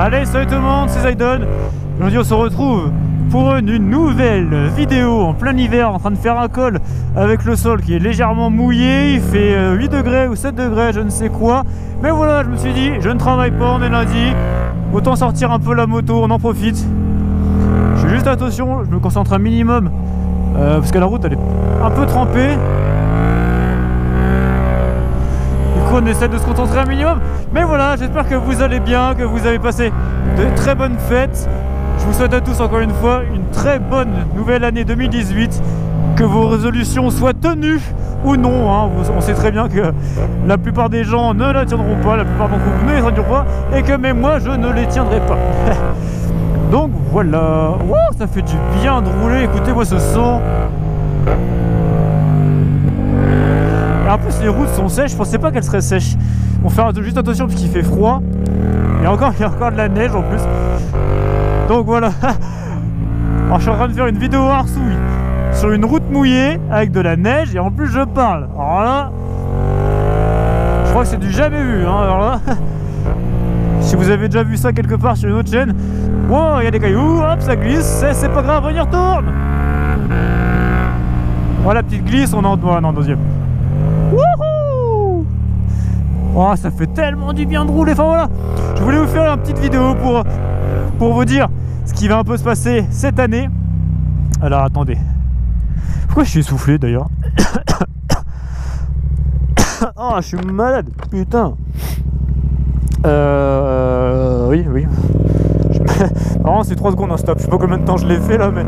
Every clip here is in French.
Allez, salut tout le monde, c'est Zaidon. Aujourd'hui on se retrouve pour une nouvelle vidéo en plein hiver en train de faire un col avec le sol qui est légèrement mouillé. Il fait 8 degrés ou 7 degrés, je ne sais quoi. Mais voilà, je me suis dit, je ne travaille pas, on est lundi. Autant sortir un peu la moto, on en profite. Je fais juste attention, je me concentre un minimum parce que la route elle est un peu trempée. On essaie de se concentrer un minimum, mais voilà, j'espère que vous allez bien, que vous avez passé de très bonnes fêtes. Je vous souhaite à tous encore une fois une très bonne nouvelle année 2018, que vos résolutions soient tenues ou non, hein. On sait très bien que la plupart des gens ne la tiendront pas, la plupart d'entre vous ne les tiendront pas, et que même moi je ne les tiendrai pas. Donc voilà, wow, ça fait du bien de rouler, écoutez-moi ce son. En plus les routes sont sèches, je pensais pas qu'elles seraient sèches. On fait juste attention parce qu'il fait froid. Et encore, il y a encore de la neige en plus. Donc voilà. Alors je suis en train de faire une vidéo arsouille sur une route mouillée avec de la neige et en plus je parle. Alors là, je crois que c'est du jamais vu, hein. Alors là, si vous avez déjà vu ça quelque part sur une autre chaîne, wow, il y a des cailloux, hop, ça glisse, c'est pas grave, on y retourne. Voilà, la petite glisse, on en... Voilà, non, deuxième. Wouhou! Oh, ça fait tellement du bien de rouler. Enfin voilà, je voulais vous faire une petite vidéo pour vous dire ce qui va un peu se passer cette année. Alors attendez, pourquoi je suis essoufflé d'ailleurs? Oh, je suis malade, putain. Oui. Non, c'est 3 secondes en stop. Je sais pas combien de temps je l'ai fait là, mais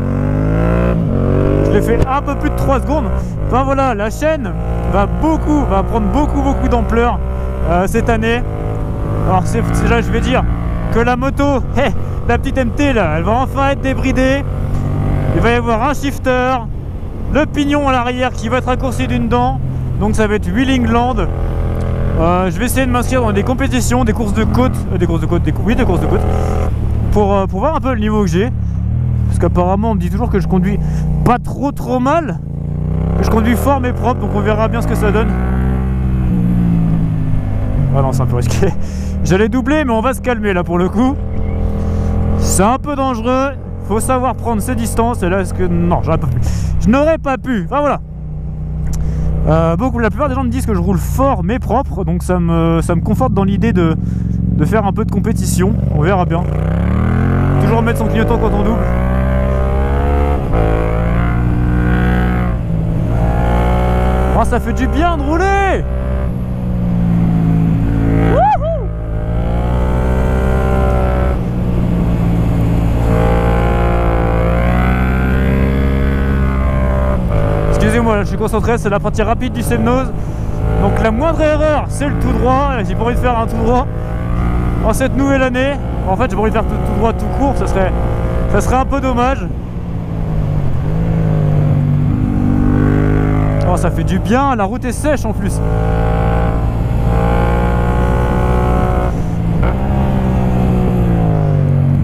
je l'ai fait un peu plus de 3 secondes. Enfin voilà, la chaîne va prendre beaucoup d'ampleur cette année. Alors c'est là je vais dire que la moto, la petite MT là, elle va enfin être débridée. Il va y avoir un shifter, le pignon à l'arrière qui va être raccourci d'une dent. Donc ça va être Wheeling Land. Je vais essayer de m'inscrire dans des compétitions, des courses de côte, des courses de côte, oui, des courses de côte, pour voir un peu le niveau que j'ai. Parce qu'apparemment on me dit toujours que je conduis pas trop mal, que je conduis fort mais propre, donc on verra bien ce que ça donne. Ah non, c'est un peu risqué. J'allais doubler mais on va se calmer là pour le coup. C'est un peu dangereux, faut savoir prendre ses distances. Et là est-ce que... non, j'aurais pas pu. Je n'aurais pas pu, enfin voilà. La plupart des gens me disent que je roule fort mais propre, donc ça me conforte dans l'idée de faire un peu de compétition. On verra bien. Toujours mettre son clignotant quand on double. Oh, ça fait du bien de rouler. Wouhou! Excusez-moi, je suis concentré, c'est la partie rapide du Semnoz. Donc la moindre erreur, c'est le tout droit. J'ai pas envie de faire un tout droit en cette nouvelle année. En fait, j'ai pas envie de faire tout droit tout court, ça serait un peu dommage. Oh, ça fait du bien, la route est sèche en plus.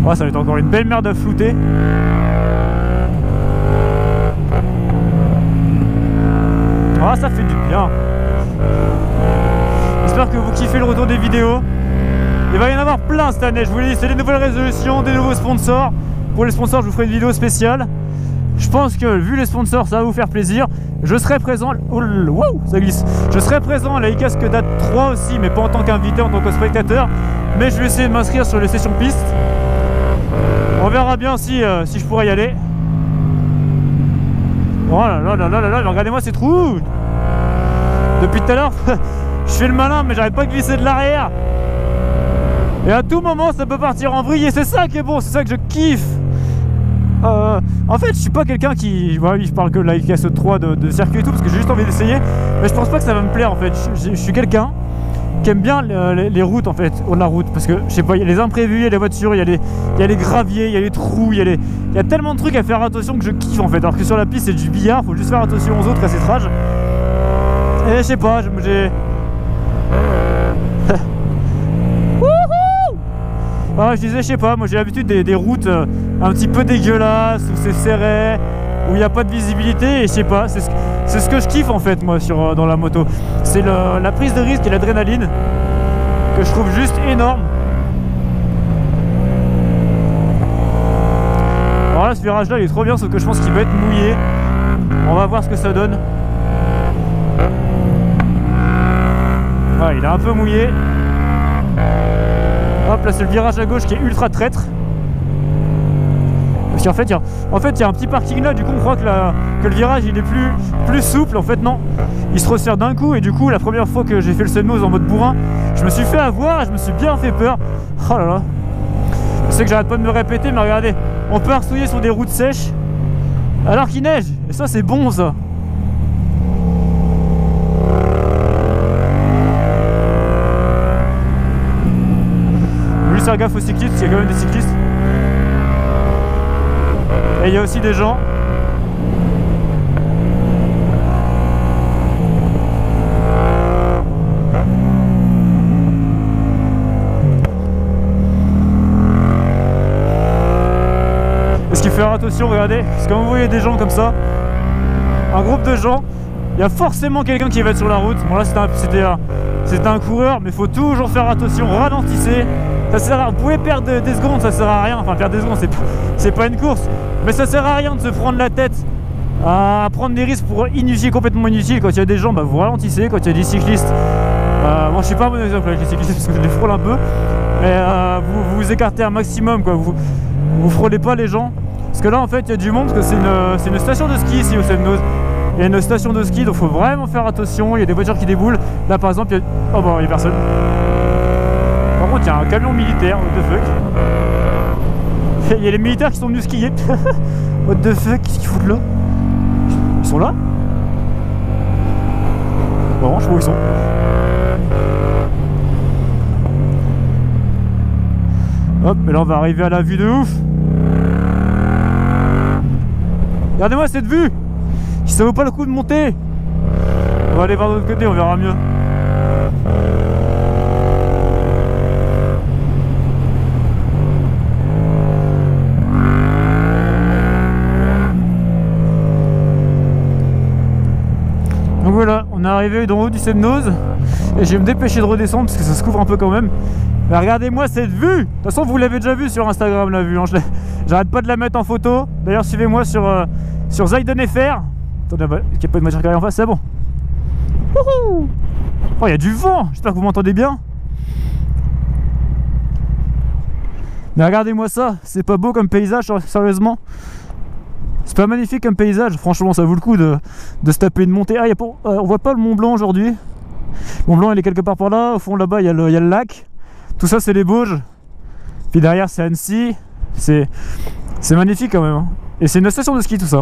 Oh, ça va être encore une belle merde à flouter. Oh, ça fait du bien. J'espère que vous kiffez le retour des vidéos. Il va y en avoir plein cette année, je vous l'ai dit, c'est des nouvelles résolutions, des nouveaux sponsors. Pour les sponsors, je vous ferai une vidéo spéciale. Je pense que vu les sponsors, ça va vous faire plaisir. Je serai présent, oh, wow, ça glisse. Je serai présent à la iCasque Date 3 aussi, mais pas en tant qu'invité, en tant que spectateur. Mais je vais essayer de m'inscrire sur les sessions pistes. On verra bien si je pourrais y aller. Oh là là, regardez-moi ces trous. Depuis tout à l'heure, je fais le malin, mais j'arrête pas de glisser de l'arrière. Et à tout moment, ça peut partir en vrille. Et c'est ça qui est bon, c'est ça que je kiffe. En fait, je suis pas quelqu'un qui... voilà, je parle que de la iCasque 3 de circuit et tout, parce que j'ai juste envie d'essayer. Mais je pense pas que ça va me plaire, en fait. Je suis quelqu'un qui aime bien les routes, en fait, la route. Parce que, je sais pas, il y a les imprévus, il y a les voitures, il y a les graviers, il y a les trous, il y a tellement de trucs à faire attention que je kiffe, en fait. Alors que sur la piste, c'est du billard, faut juste faire attention aux autres récitrages. Et je sais pas, j'ai... Ah, je disais, je sais pas, moi j'ai l'habitude des routes un petit peu dégueulasses, où c'est serré, où il n'y a pas de visibilité, et je sais pas, c'est ce que je kiffe en fait moi dans la moto. C'est la prise de risque et l'adrénaline que je trouve juste énorme. Là, ce virage là il est trop bien, sauf que je pense qu'il va être mouillé. On va voir ce que ça donne. Ouais, il est un peu mouillé. Hop, là c'est le virage à gauche qui est ultra traître. Parce qu'en fait, il y a un petit parking là, du coup on croit que le virage il est plus souple. En fait non, il se resserre d'un coup. Et du coup la première fois que j'ai fait le Seine-Nose en mode bourrin, je me suis fait avoir et je me suis bien fait peur. Oh là là. Je sais que j'arrête pas de me répéter, mais regardez, on peut arsouiller sur des routes sèches alors qu'il neige. Et ça c'est bon ça. Juste faire gaffe aux cyclistes, il y a quand même des cyclistes. Et il y a aussi des gens. Est-ce qu'il faut faire attention, regardez, parce que quand vous voyez des gens comme ça, un groupe de gens, il y a forcément quelqu'un qui va être sur la route. Bon là c'était un coureur, mais il faut toujours faire attention, ralentissez. Ça sert à... Vous pouvez perdre des secondes, ça sert à rien. Enfin, perdre des secondes, c'est pas une course. Mais ça sert à rien de se prendre la tête à prendre des risques pour complètement inutiles. Quand il y a des gens, bah, vous ralentissez. Quand il y a des cyclistes, moi je suis pas un bon exemple avec les cyclistes parce que je les frôle un peu. Mais vous vous écartez un maximum, quoi. Vous frôlez pas les gens. Parce que là, en fait, il y a du monde, parce que c'est une station de ski ici au Seine-Nose. Il y a une station de ski, donc faut vraiment faire attention. Il y a des voitures qui déboulent. Là, par exemple, il y a... Oh bah, il y a personne. Par contre, il y a un camion militaire, what the fuck. Il y a les militaires qui sont venus skier. What the fuck, qu'est-ce qu'ils foutent là? Ils sont là? Bon, je sais pas où ils sont. Hop, et là on va arriver à la vue de ouf. Regardez-moi cette vue. Si ça vaut pas le coup de monter, on va aller voir de l'autre côté, on verra mieux. Donc voilà, on est arrivé dans le haut du Seine-Nose et je vais me dépêcher de redescendre parce que ça se couvre un peu quand même. Mais regardez-moi cette vue. De toute façon vous l'avez déjà vu sur Instagram la vue, hein. J'arrête pas de la mettre en photo. D'ailleurs suivez-moi sur Zayden.fr. Attendez, il n'y a pas de voiture qui arrive en face, c'est bon. Wouhou. Oh, il y a du vent, j'espère que vous m'entendez bien. Mais regardez-moi ça, c'est pas beau comme paysage, sérieusement. C'est pas magnifique comme paysage, franchement ça vaut le coup de se taper une montée. Ah, on voit pas le Mont Blanc aujourd'hui. Le Mont Blanc il est quelque part par là, au fond là-bas il y a le lac. Tout ça c'est les Bauges. Puis derrière c'est Annecy. C'est magnifique quand même, hein. Et c'est une station de ski tout ça.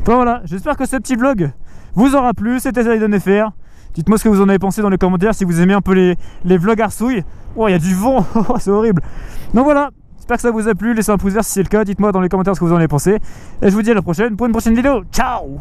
Enfin voilà, j'espère que ce petit vlog vous aura plu. C'était Zayden.fr. Dites-moi ce que vous en avez pensé dans les commentaires, si vous aimez un peu les vlogs arsouilles. Oh, il y a du vent, c'est horrible. Donc voilà, j'espère que ça vous a plu. Laissez un pouce vert si c'est le cas. Dites-moi dans les commentaires ce que vous en avez pensé. Et je vous dis à la prochaine pour une prochaine vidéo. Ciao!